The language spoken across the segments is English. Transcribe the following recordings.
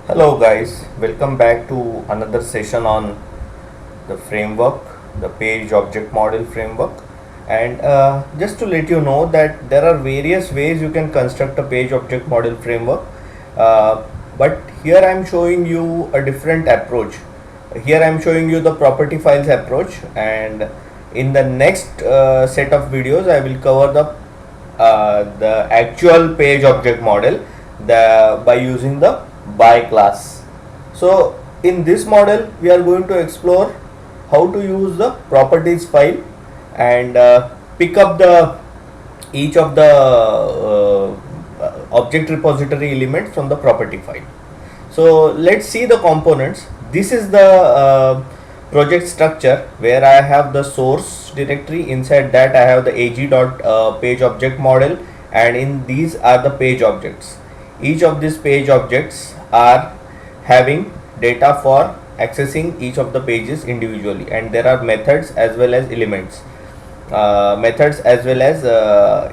Hello guys, welcome back to another session on the framework, the page object model framework. And just to let you know that there are various ways you can construct a page object model framework. Uh, but here I am showing you a different approach. Here I am showing you the property files approach, and in the next set of videos I will cover the actual page object model by using the by class. So in this model we are going to explore how to use the properties file and pick up the each of the object repository elements from the property file. So let's see the components. This is the project structure where I have the source directory. Inside that I have the ag.page object model, and in these are the page objects. Each of these page objects are having data for accessing each of the pages individually, and there are methods as well as elements, methods as well as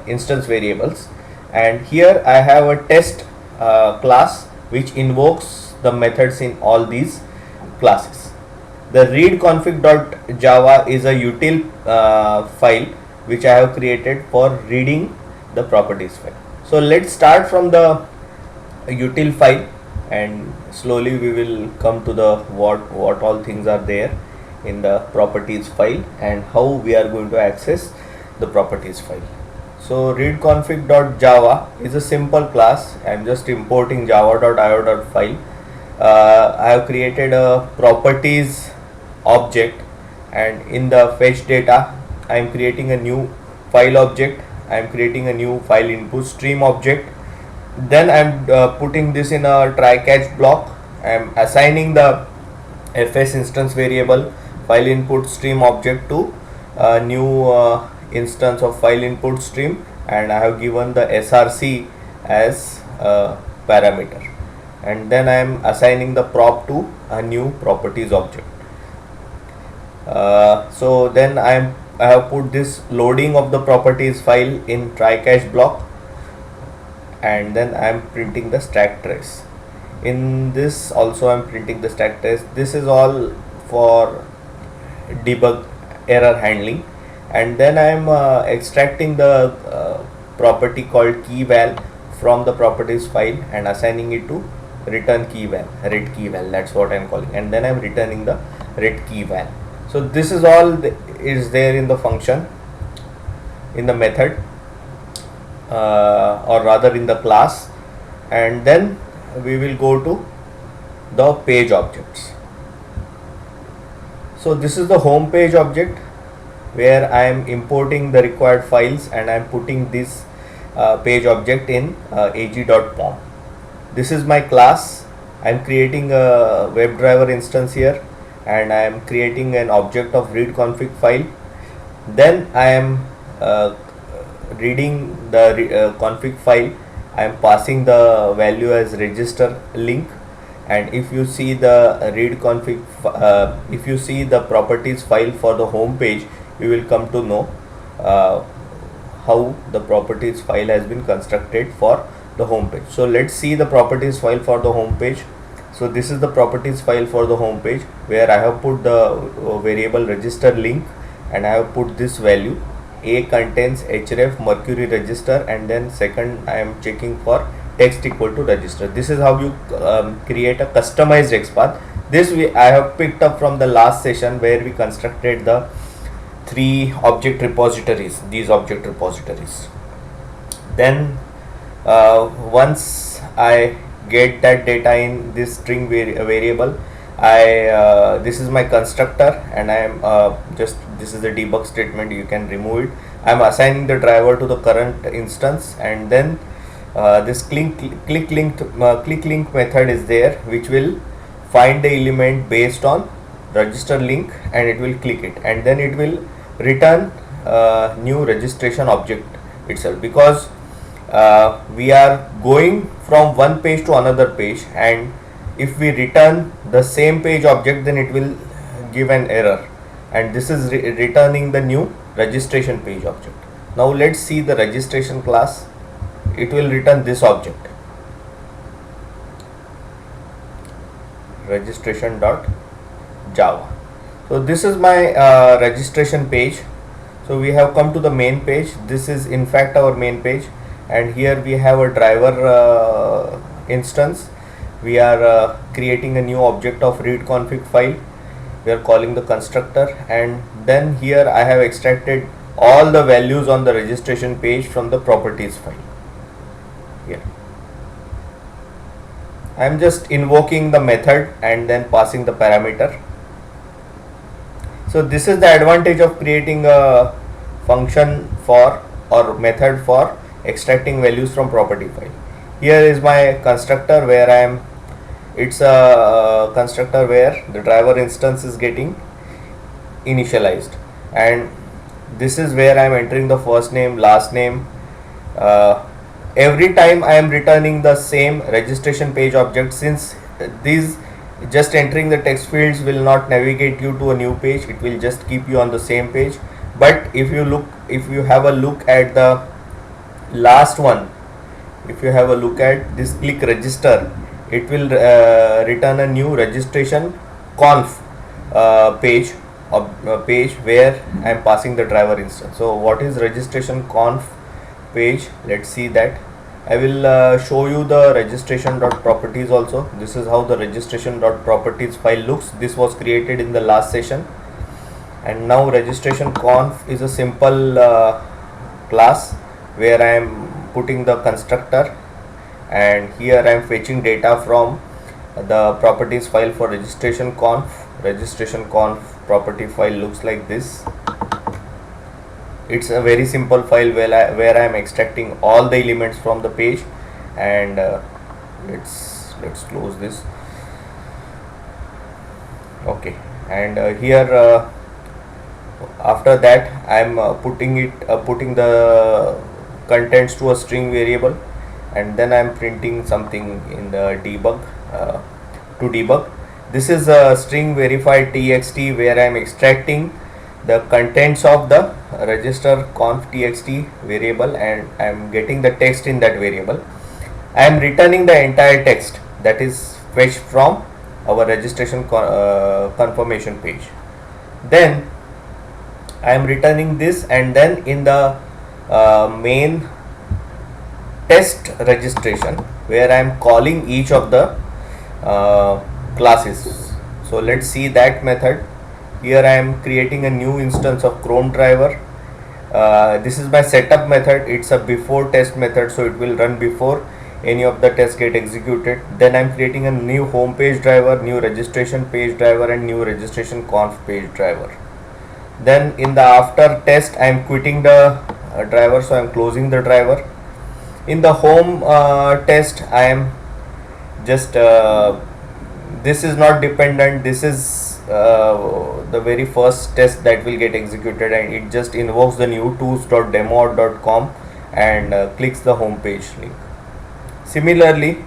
instance variables. And here I have a test class which invokes the methods in all these classes. The readconfig.java is a util file which I have created for reading the properties file. So let's start from the util file, and slowly we will come to the what all things are there in the properties file and how we are going to access the properties file. So readconfig.java is a simple class. I am just importing java.io.file. I have created a properties object, and in the fetch data I am creating a new file object. I am creating a new file input stream object. Then I am putting this in a try catch block. I am assigning the fs instance variable file input stream object to a new instance of file input stream, and I have given the src as a parameter, and then I am assigning the prop to a new properties object. So then I have put this loading of the properties file in try catch block, and then I am printing the stack trace. In this also I am printing the stack trace. This is all for debug error handling. And then I am extracting the property called keyval from the properties file and assigning it to return keyval, ret keyval, that's what I am calling, and then I am returning the ret keyval. So this is all is there in the function, in the method, or rather in the class. And then we will go to the page objects. So this is the home page object where I am importing the required files, and I am putting this page object in ag.pom. This is my class. I am creating a WebDriver instance here, and I am creating an object of read config file. Then I am reading the config file. I am passing the value as register link, and if you see the read config if you see the properties file for the home page, you will come to know how the properties file has been constructed for the home page. So let's see the properties file for the home page. So this is the properties file for the home page where I have put the variable register link, and I have put this value. A contains href mercury register, and then second I am checking for text equal to register. This is how you create a customized XPath. This I have picked up from the last session where we constructed the three object repositories, these object repositories. Then once I get that data in this string variable, I this is my constructor, and I am this is the debug statement, you can remove it. I am assigning the driver to the current instance, and then this click link method is there, which will find the element based on register link, and it will click it, and then it will return new registration object itself, because we are going from one page to another page, and if we return the same page object, then it will give an error, and this is returning the new registration page object. Now let's see the registration class. It will return this object. registration.java. So this is my registration page. So we have come to the main page. This is in fact our main page, and here we have a driver instance. We are creating a new object of read config file. We are calling the constructor, and then here I have extracted all the values on the registration page from the properties file. Here I am just invoking the method and then passing the parameter. So this is the advantage of creating a function for or method for extracting values from property file. Here is my constructor where I am. It's a constructor where the driver instance is getting initialized, and this is where I am entering the first name, last name. Every time I am returning the same registration page object, since these just entering the text fields will not navigate you to a new page, it will just keep you on the same page. But if you have a look at the last one, if you have a look at this click register, it will return a new registration conf page where I am passing the driver instance. So what is registration conf page? Let's see that. I will show you the registration.properties also. This is how the registration.properties file looks. This was created in the last session, and now registration conf is a simple class where I am putting the constructor, and here I am fetching data from the properties file for registration conf. Registration conf property file looks like this. It's a very simple file where I am extracting all the elements from the page, and let's close this. Okay, and here after that I am putting the contents to a string variable, and then I am printing something in the debug to debug. This is a string verified txt where I am extracting the contents of the register conf txt variable, and I am getting the text in that variable. I am returning the entire text that is fetched from our registration confirmation page. Then I am returning this, and then in the main test registration where I am calling each of the classes. So let's see that method. Here I am creating a new instance of Chrome driver. This is my setup method. It's a before test method, so it will run before any of the tests get executed. Then I am creating a new home page driver, new registration page driver, and new registration conf page driver. Then in the after test I am quitting the driver, so I am closing the driver. In the home test I am just this is not dependent. This is the very first test that will get executed, and it just invokes the new tools.demo.com and clicks the home page link. Similarly,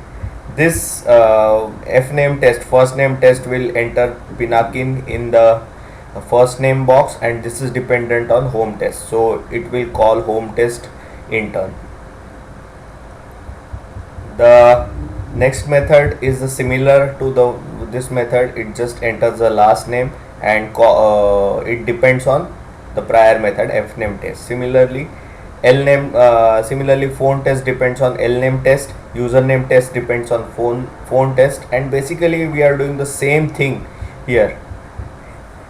this fname test, first name test, will enter Pinakin in the first name box, and this is dependent on home test, so it will call home test in turn. The next method is similar to this method. It just enters the last name, and it depends on the prior method fname test. Similarly, phone test depends on lname test, username test depends on phone test, and basically we are doing the same thing here.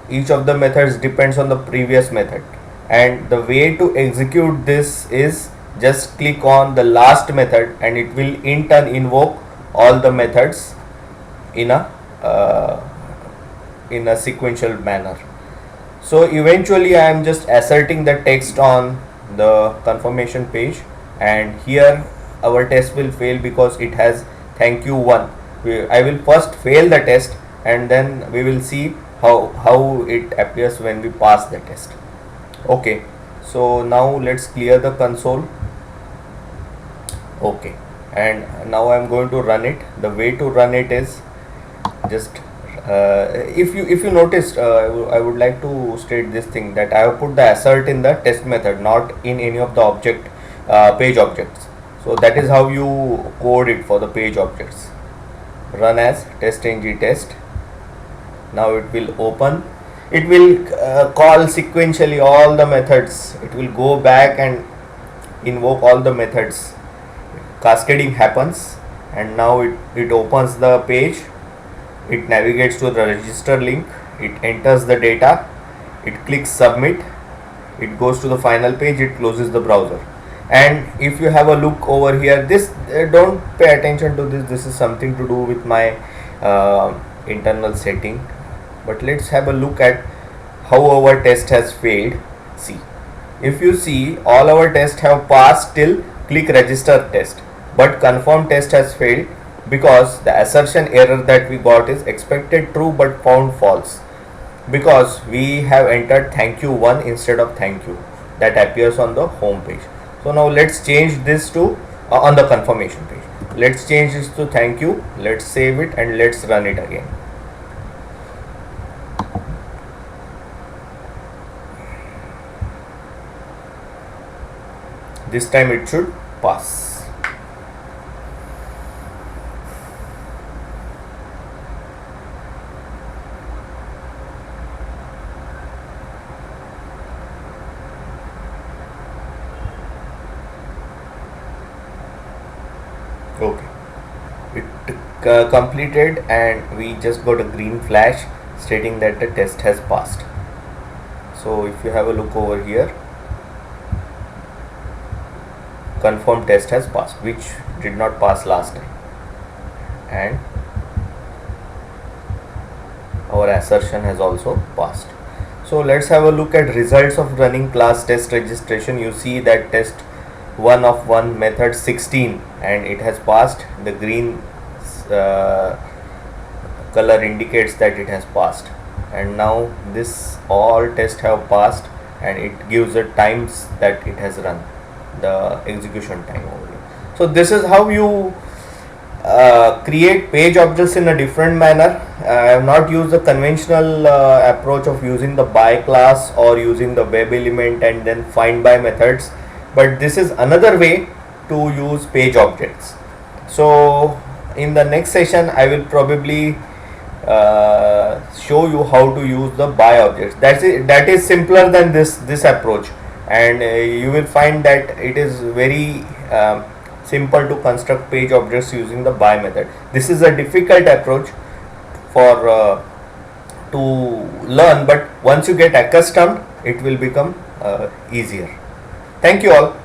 Each of the methods depends on the previous method, and the way to execute this is just click on the last method, and it will in turn invoke all the methods in a sequential manner. So eventually I am just asserting the text on the confirmation page, and here our test will fail because it has thank you 1. I will first fail the test, and then we will see how it appears when we pass the test. Okay, so now let's clear the console. Okay, and now I'm going to run it. The way to run it is just if you noticed, I would like to state this thing, that I have put the assert in the test method, not in any of the page objects. So that is how you code it for the page objects. run as test-ng test. Now it will open. It will call sequentially all the methods. It will go back and invoke all the methods. Cascading happens, and now it opens the page. It navigates to the register link. It enters the data. It clicks submit. It goes to the final page. It closes the browser. And if you have a look over here, this don't pay attention to this. This is something to do with my internal setting. But let's have a look at how our test has failed. See, if you see, all our tests have passed till click register test, but confirm test has failed because the assertion error that we got is expected true but found false, because we have entered thank you 1 instead of thank you that appears on the home page. So now let's change this to on the confirmation page. Let's change this to thank you. Let's save it and let's run it again. This time it should pass. Okay, it completed, and we just got a green flash stating that the test has passed. So if you have a look over here, confirm test has passed, which did not pass last time, and our assertion has also passed. So let's have a look at results of running class test registration. You see that test 1 of 1 method 16, and it has passed. The green color indicates that it has passed, and now this all tests have passed, and it gives the times that it has run, the execution time over here. So this is how you create page objects in a different manner. I have not used the conventional approach of using the by class or using the web element and then find by methods, but this is another way to use page objects. So in the next session I will probably show you how to use the by objects. That is simpler than this approach, and you will find that it is very simple to construct page objects using the by method. This is a difficult approach for to learn, but once you get accustomed, it will become easier. Thank you all.